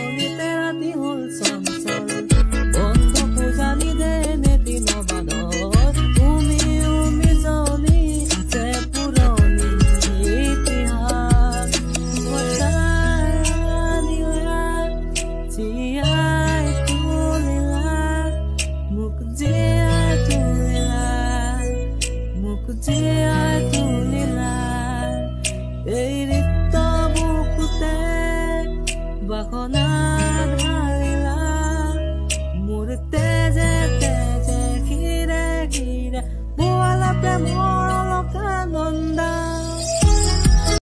টোপনিতে ৰাতি হ'ল চঞ্চল বন্ধ পূজানি দে নেতি নবাদত উমি উমি জলি যে পুৰণি ইতিহাস বচানিলা জীয়াই তুলিলা মোক জীয়াই তুলিলা মোক জীয়াই তুলিলা এই ৰিক্ত বুকুতে বাসনা